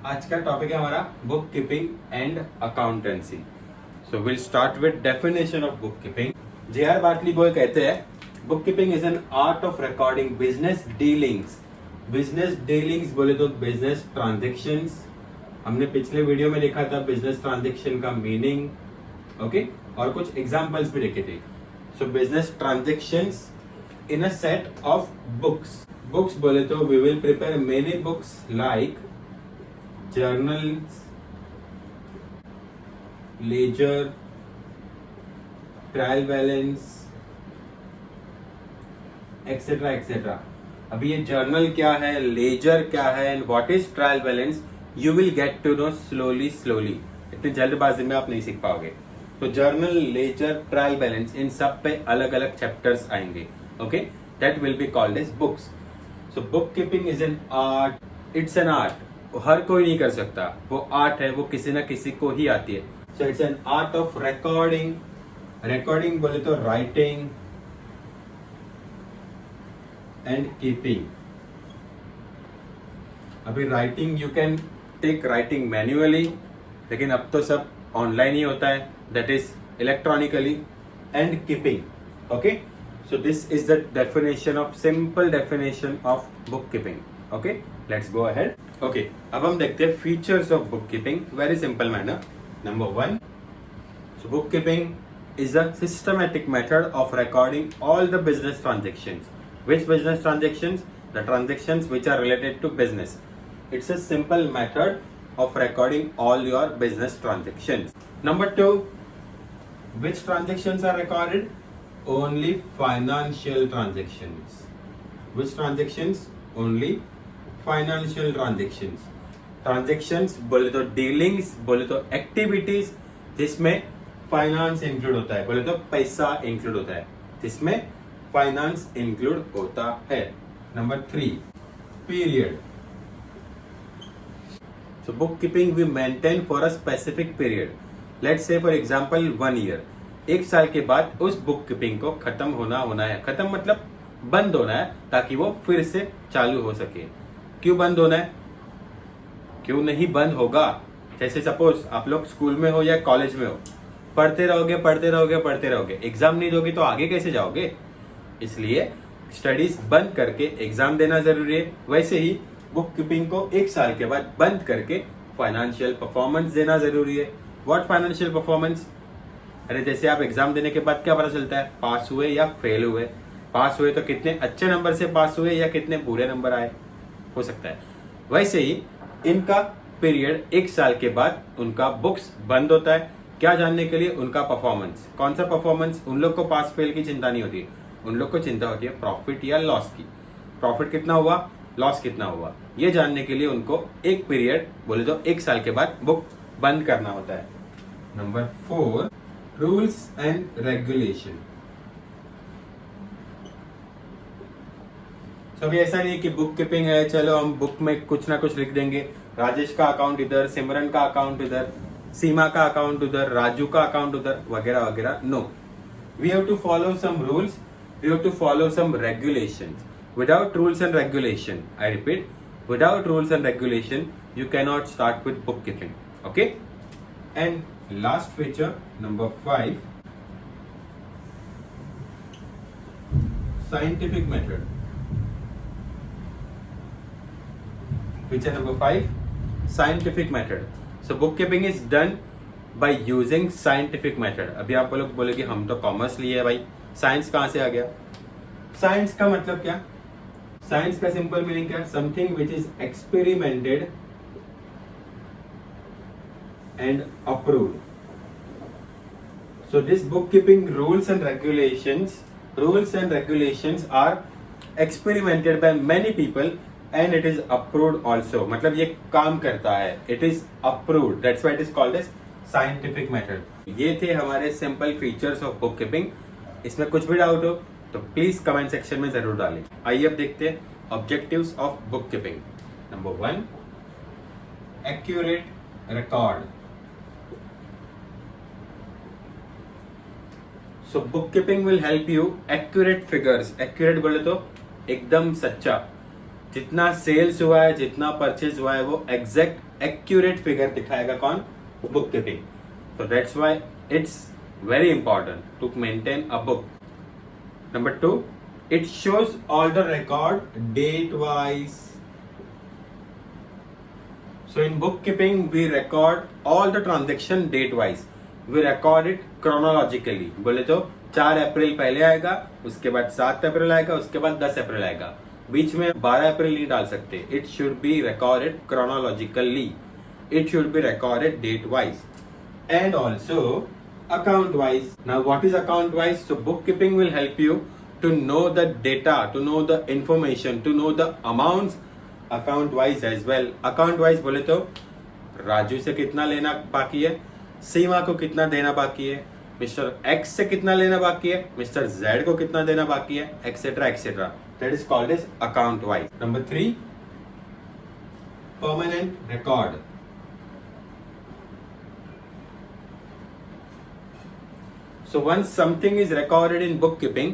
आज का टॉपिक है हमारा book keeping and accountancy. So will start with definition of book keeping. JR. Bartley boy कहते हैं book keeping is an art of recording business dealings. Business dealings बोले तो business transactions. हमने पिछले वीडियो में देखा था बिजनेस ट्रांजेक्शन का मीनिंग, ओके, और कुछ एग्जांपल्स भी देखे थे। So business transactions in a set of books. Books बोले तो we will prepare many books like journals, ledger, trial balance, etcetera etcetera. अभी ये जर्नल क्या है, लेजर क्या है and what is trial balance, you will get to know slowly slowly. इतनी जल्दबाजी में आप नहीं सीख पाओगे। तो जर्नल, लेजर, ट्रायल बैलेंस, इन सब पे अलग अलग चैप्टर्स आएंगे, okay, that will be called as books. So book keeping is an art, it's an art. हर कोई नहीं कर सकता, वो आर्ट है, वो किसी ना किसी को ही आती है। So it's an art of recording. Recording बोले तो राइटिंग एंड कीपिंग। अभी writing you can take writing manually, लेकिन अब तो सब ऑनलाइन ही होता है, that is electronically. And keeping, okay. So this is the definition of simple definition of book keeping, okay. Let's go ahead. Okay, अब हम देखते हैं features of book keeping, very simple manner. Number 1, so bookkeeping is a systematic method of recording all the business transactions. Which business transactions? The transactions which are related to business. It's a simple method of recording all your business transactions. Number 2, which transactions are recorded? Only financial transactions. Which transactions? Only financial transactions. Transactions बोले तो dealings, बोले तो activities जिसमें finance include होता है, बोले तो पैसा इंक्लूड होता है, जिसमें फाइनेंस इंक्लूड होता है। Number 3, period. So book keeping we maintain for a specific period. Let's say for example 1 year. 1 साल के बाद उस बुक कीपिंग को खत्म होना है। खत्म मतलब बंद होना है, ताकि वो फिर से चालू हो सके। क्यों बंद होना है? क्यों नहीं बंद होगा? जैसे सपोज आप लोग स्कूल में हो या कॉलेज में हो, पढ़ते रहोगे, एग्जाम नहीं दोगे तो आगे कैसे जाओगे? इसलिए स्टडीज बंद करके एग्जाम देना जरूरी है। वैसे ही बुक कीपिंग को 1 साल के बाद बंद करके फाइनेंशियल परफॉर्मेंस देना जरूरी है। What financial performance? अरे जैसे आप एग्जाम देने के बाद क्या पता चलता है, पास हुए या फेल हुए। पास हुए तो कितने अच्छे नंबर से पास हुए या कितने बुरे नंबर आए, हो सकता है। वैसे ही इनका पीरियड 1 साल के बाद उनका बुक्स बंद होता है। क्या जानने के लिए? उनका परफॉर्मेंस। कौन सा परफॉर्मेंस? उन लोग को पास फेल की चिंता नहीं होती, उन लोग को चिंता होती है प्रॉफिट या लॉस की। प्रॉफिट कितना हुआ, लॉस कितना हुआ, ये जानने के लिए उनको एक पीरियड बोले तो 1 साल के बाद बुक बंद करना होता है। Number 4, rules and regulation. अभी ऐसा नहीं कि बुक कीपिंग है चलो हम बुक में कुछ ना कुछ लिख देंगे, राजेश का अकाउंट इधर, सिमरन का अकाउंट इधर, सीमा का अकाउंट उधर, राजू का अकाउंट उधर, वगैरह वगैरह। No, we have to follow some rules, we have to follow some regulations. Without rules and regulation, I repeat, without rules and regulation you cannot start with book keeping, okay. And last feature number 5, scientific method. Feature number 5, scientific method. So bookkeeping is done by using scientific method. अभी आप लोग बोलेगे हम तो commerce लिए है भाई, science कहाँ से आ गया? साइंस का मतलब क्या? साइंस का सिंपल मीनिंग क्या? Something which is experimented and approved. So this bookkeeping rules and regulations are experimented by many people and it is approved also. मतलब ये काम करता है, it is approved, that's why it is called as scientific method. ये थे हमारे simple features of book keeping. इसमें कुछ भी डाउट हो तो प्लीज कमेंट सेक्शन में जरूर डालें। आइए अब देखते हैं objectives of book keeping. Number 1, accurate record. So book keeping will help you accurate figures. Accurate बोले तो एकदम सच्चा, जितना सेल्स हुआ है, जितना परचेज हुआ है, वो एग्जैक्ट एक्यूरेट फिगर दिखाएगा कौन? Book keeping. So that's why it's very important to maintain a book. Number 2, it shows all the record date wise. So in bookkeeping we record all the transaction date wise. We record it chronologically. बोले तो 4 अप्रैल पहले आएगा, उसके बाद 7 अप्रैल आएगा, उसके बाद 10 अप्रैल आएगा. बीच में 12 अप्रैल नहीं डाल सकते. It should be recorded chronologically. It should be recorded date wise. And also account wise. Now what is account wise? So bookkeeping will help you to know the data, to know the information, to know the amounts account wise as well. Account wise बोले तो राजू से कितना लेना बाकी है, सीमा को कितना देना बाकी है, मिस्टर एक्स से कितना लेना बाकी है, मिस्टर जेड को कितना देना बाकी है, etcetera etcetera. That is called as account wise. Number 3, permanent record. So once something is recorded in bookkeeping,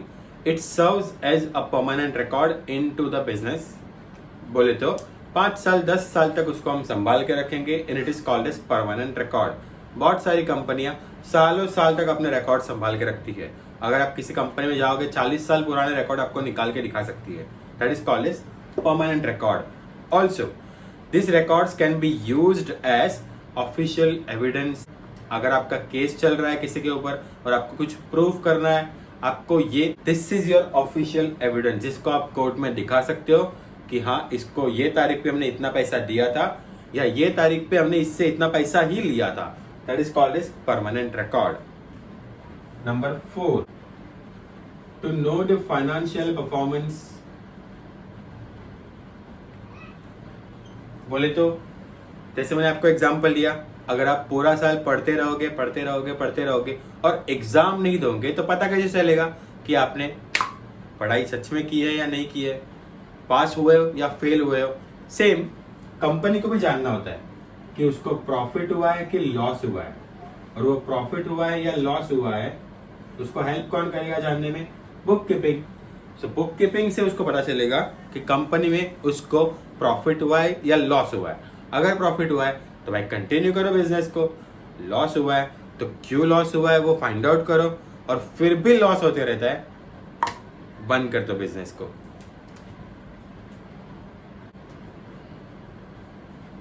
it serves as a permanent record into the business. बोले तो 5 साल 10 साल तक उसको हम संभाल के रखेंगे and it is called as permanent record. बहुत सारी कंपनियां सालों साल तक अपने रिकॉर्ड संभाल के रखती है. अगर आप किसी कंपनी में जाओगे 40 साल पुराने रिकॉर्ड आपको निकाल के दिखा सकती है. That is called as permanent record. Also, these records can be used as official evidence. अगर आपका केस चल रहा है किसी के ऊपर और आपको कुछ प्रूफ करना है, आपको ये this is your official evidence, जिसको आप कोर्ट में दिखा सकते हो कि हाँ इसको ये तारीख पे हमने इतना पैसा दिया था या ये तारीख पे हमने इससे इतना पैसा ही लिया था. That is called as permanent record. Number 4, to know the financial performance. बोले तो जैसे मैंने आपको एग्जांपल दिया, अगर आप पूरा साल पढ़ते रहोगे और एग्जाम नहीं दोगे तो पता कैसे चलेगा कि आपने पढ़ाई सच में की है या नहीं की है, पास हुए हो या फेल हुए हो. सेम कंपनी को भी जानना होता है कि उसको प्रॉफिट हुआ है कि लॉस हुआ है, और वो प्रॉफिट हुआ है या लॉस हुआ है उसको हेल्प कौन करेगा जानने में? Book keeping. So book keeping से उसको पता चलेगा कि कंपनी में उसको प्रॉफिट हुआ है या लॉस हुआ है. अगर प्रॉफिट हुआ है तो भाई कंटिन्यू करो बिजनेस को, लॉस हुआ है तो क्यों लॉस हुआ है वो फाइंड आउट करो, और फिर भी लॉस होते रहता है बंद कर दो बिजनेस को.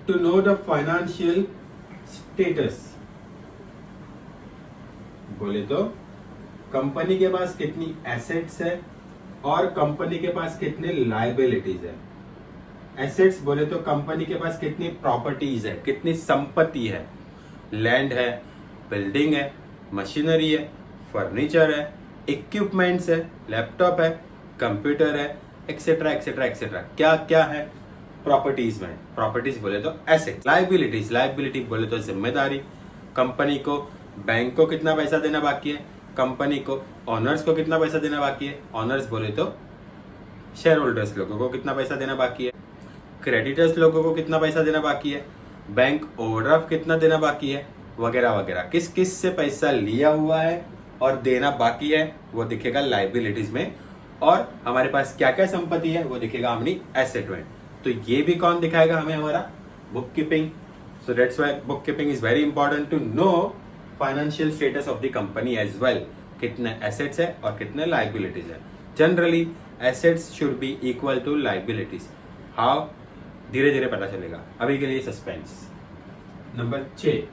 To know the financial status. बोले तो कंपनी के पास कितनी एसेट्स है और कंपनी के पास कितने लायबिलिटीज है. एसेट्स बोले तो कंपनी के पास कितनी प्रॉपर्टीज है, कितनी संपत्ति है, लैंड है, बिल्डिंग है, मशीनरी है, फर्नीचर है, इक्विपमेंट्स है, लैपटॉप है, कंप्यूटर है, एक्सेट्रा एक्सेट्रा एक्सेट्रा. क्या क्या है प्रॉपर्टीज में? प्रॉपर्टीज बोले तो एसेट. लायबिलिटीज, लायबिलिटी बोले तो जिम्मेदारी. कंपनी को बैंक को कितना पैसा देना बाकी है, कंपनी को ऑनर्स को कितना पैसा देना बाकी है, ऑनर्स बोले तो शेयर होल्डर्स लोगों को कितना पैसा देना बाकी है, क्रेडिटर्स लोगों को कितना पैसा देना बाकी है, बैंक ओवरड्राफ्ट कितना देना बाकी है, वगैरह वगैरह. किस किस से पैसा लिया हुआ है और देना बाकी है वो दिखेगा लायबिलिटीज में, और हमारे पास क्या क्या संपत्ति है वो दिखेगा अपनी एसेट में. तो ये भी कौन दिखाएगा हमें? हमारा book keeping. So that's why book keeping is very important to know financial status of the company as well. कितने एसेट्स है और कितने लायबिलिटीज है. Generally assets should be equal to liabilities. How? धीरे धीरे पता चलेगा, अभी के लिए suspense. Number 6,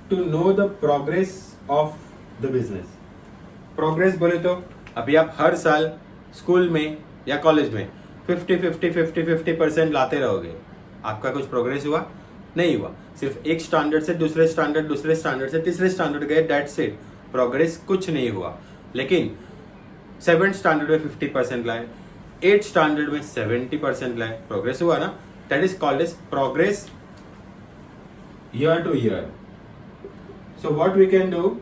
to know the progress of the business. Progress बोले तो अभी आप हर साल स्कूल में या कॉलेज में 50% लाते रहोगे, आपका कुछ प्रोग्रेस हुआ? नहीं हुआ. सिर्फ एक स्टैंडर्ड से दूसरे स्टैंडर्ड, दूसरे स्टैंडर्ड से तीसरे स्टैंडर्ड गए, दैट्स इट. प्रोग्रेस कुछ नहीं हुआ. लेकिन 7th स्टैंडर्ड में 50% लाए, 8th स्टैंडर्ड में 70% लाए, प्रोग्रेस हुआ ना. That is called as progress year to year. So what we can do,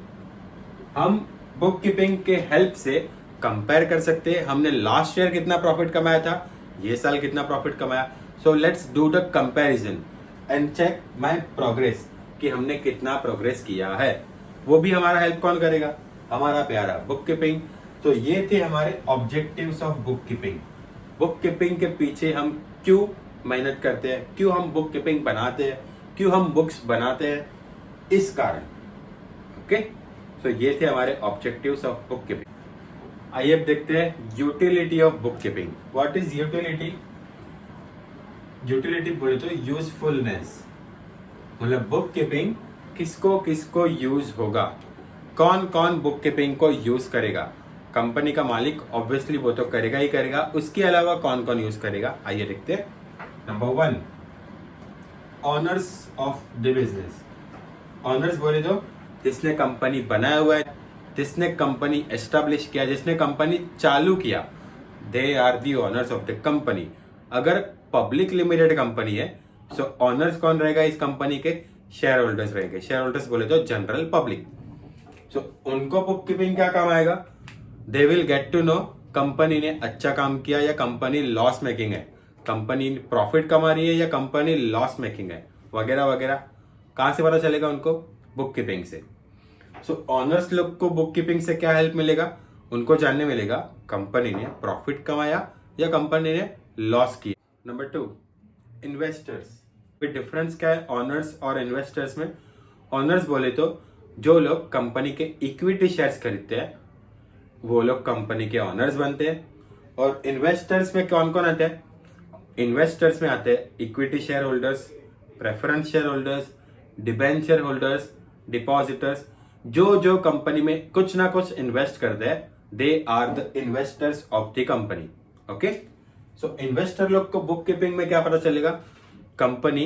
हम बुक कीपिंग के हेल्प से कंपेयर कर सकते हैं. हमने लास्ट ईयर कितना प्रॉफिट कमाया था, ये साल कितना प्रॉफिट कमाया. So let's do the comparison and check my progress कि हमने कितना प्रोग्रेस किया है. वो भी हमारा हेल्प कौन करेगा? हमारा प्यारा बुक कीपिंग. तो ये थे हमारे objectives of book keeping. Book keeping के पीछे हम क्यों मेहनत करते हैं, क्यों हम बुक कीपिंग बनाते हैं, क्यों हम बुक्स बनाते हैं, इस कारण। ओके, तो ये थे हमारे ऑब्जेक्टिव्स ऑफ बुक कीपिंग। आइए अब देखते हैं utility of book keeping. What is utility? Utility बोले तो यूजफुलनेस, मतलब बुक कीपिंग किसको किसको यूज होगा, कौन कौन बुक कीपिंग को यूज करेगा। कंपनी का मालिक ऑब्वियसली वो तो करेगा ही करेगा, उसके अलावा कौन कौन यूज करेगा, आइए देखते हैं। Number 1, honours of the business. Honours बोले तो जिसने कंपनी बनाया हुआ है, जिसने कंपनी एस्टेब्लिश किया, जिसने कंपनी चालू किया, they are the owners of the company. अगर पब्लिक लिमिटेड कंपनी है सो ऑनर्स कौन रहेगा इस कंपनी के? शेयर होल्डर्स रहेंगे। शेयर होल्डर्स बोले तो जनरल पब्लिक। सो उनको बुक कीपिंग क्या काम आएगा? They will get to know company ने अच्छा काम किया या कंपनी लॉस मेकिंग है, कंपनी प्रॉफिट कमा रही है या कंपनी लॉस मेकिंग है, वगैरह वगैरह। कहां से पता चलेगा उनको? बुक कीपिंग से। सो ऑनर्स लोग को बुक कीपिंग से क्या हेल्प मिलेगा? उनको जानने मिलेगा कंपनी ने प्रॉफिट कमाया या कंपनी ने लॉस किया। Number 2, investors. डिफरेंस क्या है ऑनर्स और इन्वेस्टर्स में? ऑनर्स बोले तो जो लोग कंपनी के इक्विटी शेयर्स खरीदते हैं वो लोग कंपनी के ऑनर्स बनते हैं। और इन्वेस्टर्स में कौन कौन आते हैं? इन्वेस्टर्स में आते हैं equity share holders, preference share holders, debenture holders, depositors. जो जो कंपनी में कुछ ना कुछ इन्वेस्ट करते हैं, they are the investors of the company. Okay, so investor लोग को बुक कीपिंग में क्या पता चलेगा? कंपनी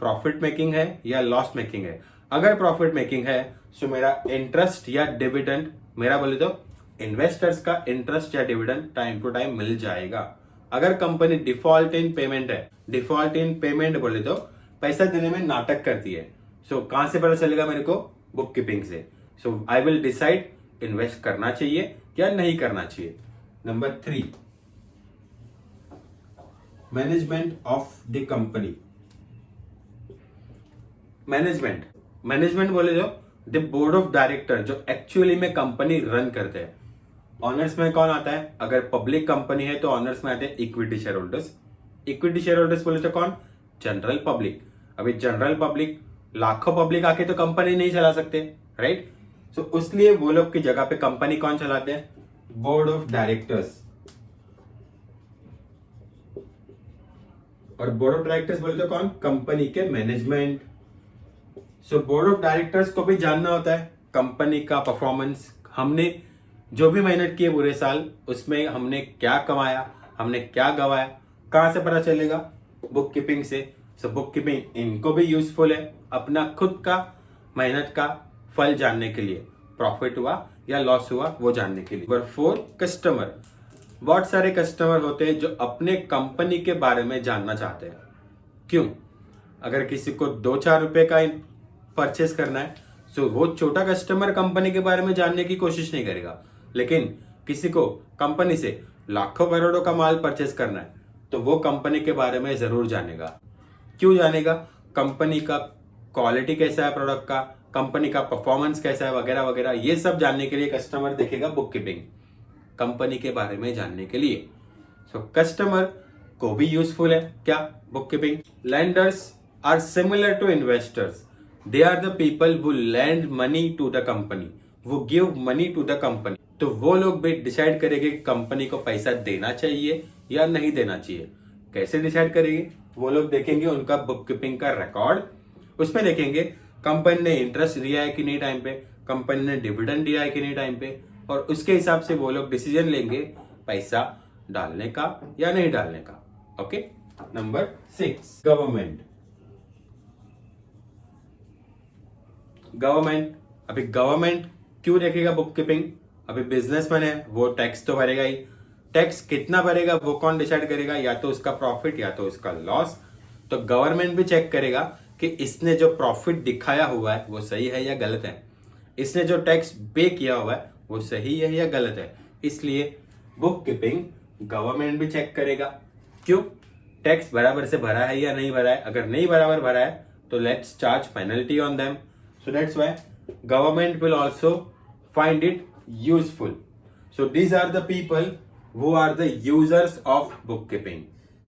प्रॉफिट मेकिंग है या लॉस मेकिंग है। अगर प्रॉफिट मेकिंग है तो मेरा इंटरेस्ट या डिविडेंड, मेरा बोले तो इन्वेस्टर्स का इंटरेस्ट या डिविडेंड टाइम टू टाइम मिल जाएगा। अगर कंपनी डिफॉल्ट इन पेमेंट है, डिफॉल्ट इन पेमेंट बोले तो पैसा देने में नाटक करती है, सो कहां से पता चलेगा मेरे को? बुक कीपिंग से। सो आई विल डिसाइड इन्वेस्ट करना चाहिए या नहीं करना चाहिए। Number 3, management of the company. Management बोले तो द बोर्ड ऑफ डायरेक्टर जो एक्चुअली में कंपनी रन करते हैं। ऑनर्स में कौन आता है? अगर पब्लिक कंपनी है तो ऑनर्स में आते हैं equity share holders. Equity share holders बोले तो कौन? General public. अभी जनरल पब्लिक, लाखों पब्लिक आके तो कंपनी नहीं चला सकते, राइट? सो उसलिए वो लोग की जगह पे कंपनी कौन चलाते हैं? Board of directors. और बोर्ड ऑफ डायरेक्टर्स बोले तो कौन? कंपनी के management. So board of directors को भी जानना होता है कंपनी का परफॉर्मेंस, हमने जो भी मेहनत की है पूरे साल उसमें हमने क्या कमाया, हमने क्या गवाया, कहां से पता चलेगा? बुक कीपिंग से। सो बुक कीपिंग इनको भी यूजफुल है अपना खुद का मेहनत का फल जानने के लिए, प्रॉफिट हुआ या लॉस हुआ वो जानने के लिए। Number 4, customer. बहुत सारे कस्टमर होते हैं जो अपने कंपनी के बारे में जानना चाहते हैं। क्यों? अगर किसी को 2-4 रुपए का परचेस करना है तो वो छोटा कस्टमर कंपनी के बारे में जानने की कोशिश नहीं करेगा, लेकिन किसी को कंपनी से लाखों करोड़ों का माल परचेस करना है तो वो कंपनी के बारे में जरूर जानेगा। क्यों जानेगा? कंपनी का क्वालिटी कैसा है प्रोडक्ट का, कंपनी का परफॉर्मेंस कैसा है, वगैरह वगैरह। ये सब जानने के लिए कस्टमर देखेगा बुक कीपिंग, कंपनी के बारे में जानने के लिए। सो कस्टमर को भी यूजफुल है क्या? Book keeping. Lenders are similar to investors. They are the people who lend money to the company, वो give money to the company। तो वो लोग भी डिसाइड करेंगे कंपनी को पैसा देना चाहिए या नहीं देना चाहिए। कैसे डिसाइड करेंगे? वो लोग देखेंगे उनका बुक कीपिंग का रिकॉर्ड, उसमें देखेंगे कंपनी ने इंटरेस्ट दिया है कि नहीं टाइम पे, कंपनी ने डिविडेंड दिया है कि नहीं टाइम पे, और उसके हिसाब से वो लोग डिसीजन लेंगे पैसा डालने का या नहीं डालने का। Okay, number 6, government. गवर्नमेंट, अभी गवर्नमेंट क्यों देखेगा बुक कीपिंग? अभी बिजनेसमैन है वो टैक्स तो भरेगा ही। टैक्स कितना भरेगा वो कौन डिसाइड करेगा? या तो उसका प्रॉफिट या तो उसका लॉस। तो गवर्नमेंट भी चेक करेगा कि इसने जो प्रॉफिट दिखाया हुआ है वो सही है या गलत है, इसने जो टैक्स पे किया हुआ है वो सही है या गलत है। इसलिए बुक कीपिंग गवर्नमेंट भी चेक करेगा। क्यों? टैक्स बराबर से भरा है या नहीं भरा है। अगर नहीं बराबर भरा है तो let's charge penalty on them. So that's why government will also find it useful. So these are the people who are the users of bookkeeping.